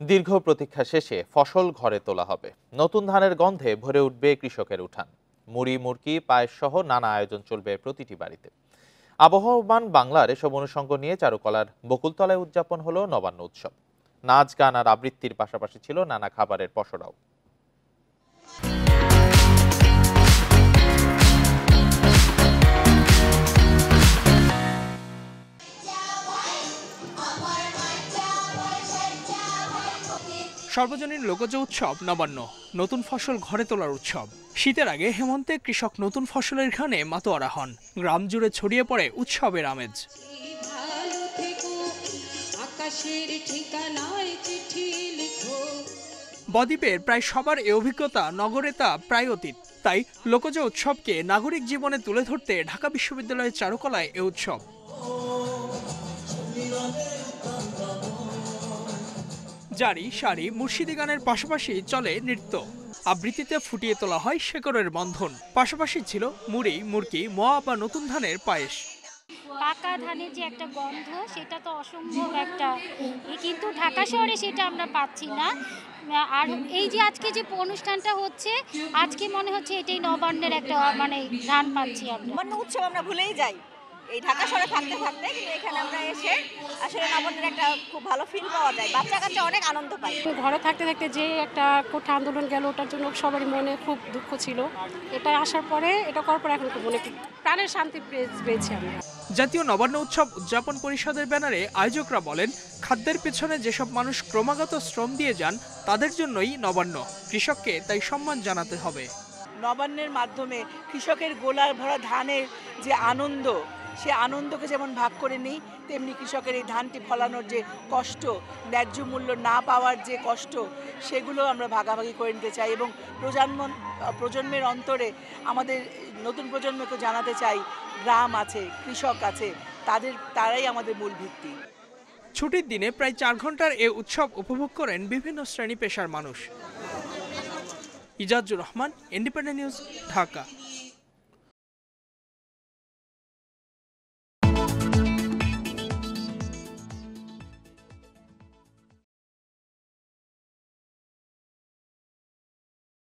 দীর্ঘ প্রতীক্ষা শেষে ফসল ঘরে তোলা হবে। নতুন ধানের গন্ধে ভরে উঠবে কৃষকের উঠান। মুড়ি, মুরকি, পায়েস সহ নানা আয়োজন চলবে প্রতিটি বাড়িতে। আবহমান বাংলার এসব অনুষঙ্গ নিয়ে চারুকলার বকুলতলায় উদযাপন হলো নবান্ন উৎসব। নাচ, গান আর আবৃত্তির পাশাপাশি ছিল নানা খাবারের পসরাও। সর্বজনীন লোকজ উৎসব নবান্ন, নতুন ফসল ঘরে তোলার উৎসব। শীতের আগে হেমন্তে কৃষক নতুন ফসলের ঘ্রাণে মাতোয়ারা হন। গ্রাম জুড়ে ছড়িয়ে পড়ে উৎসবের আমেজ। বদ্বীপের প্রায় সবার এ অভিজ্ঞতা, নগরে তা প্রায় অতীত। তাই লোকজ উৎসবকে নাগরিক জীবনে তুলে ধরতে ঢাকা বিশ্ববিদ্যালয়ের চারুকলায় এ উৎসব। জারি, শাড়ি, মুর্শিদি গানের পাশাপাশি চলে নৃত্য। আবৃত্তিতে ফুটিয়ে তোলা হয় শেকড়ের বন্ধন। পাশাপাশি ছিল মুড়ি, মুরকি, মোয়া বা নতুন ধানের পায়েস। পাকা ধানের যে একটা গন্ধ, সেটা তো অসম্ভব একটা, কিন্তু ঢাকা শহরে সেটা আমরা পাচ্ছি না। আর এই যে আজকে যে অনুষ্ঠানটা হচ্ছে, আজকে মনে হচ্ছে এটাই নবান্নের একটা গান পাচ্ছি আমরা। নবান্ন উৎসব আমরা ভুলেই যাই এই ঢাকা শহরে থাকতে থাকতে, কিন্তু এখানে আমরা এসে আসলে নবান্নের একটা খুব ভালো ফিল পাওয়া যায়। বাচ্চা কাচ্চা অনেক আনন্দ পায়। ঘরে থাকতে থাকতে যে একটা কোঠা আন্দোলন গেল, ওটার জন্য সবারই মনে খুব দুঃখ ছিল। এটা আসার পরে, এটা করার পরে এখন খুব মনে প্রাণের শান্তি পেয়েছি আমরা। জাতীয় নবান্ন উৎসব উদযাপন পরিষদের ব্যানারে আয়োজকরা বলেন, খাদ্যের পেছনে যেসব মানুষ ক্রমাগত শ্রম দিয়ে যান, তাদের জন্যই নবান্ন। কৃষককে তাই সম্মান জানাতে হবে। নবান্নের মাধ্যমে কৃষকের গোলার ভরা ধানের যে আনন্দ, সে আনন্দকে যেমন ভাগ করে নিই, তেমনি কৃষকের এই ধানটি ফলানোর যে কষ্ট, ন্যায্য মূল্য না পাওয়ার যে কষ্ট, সেগুলো আমরা ভাগাভাগি করে নিতে চাই। এবং প্রজন্মের অন্তরে আমাদের নতুন প্রজন্মকে জানাতে চাই, গ্রাম আছে, কৃষক আছে, তারাই আমাদের মূল ভিত্তি। ছুটির দিনে প্রায় 4 ঘন্টার এ উৎসব উপভোগ করেন বিভিন্ন শ্রেণী পেশার মানুষ। Ijazur Rahman, independent news, Dhaka.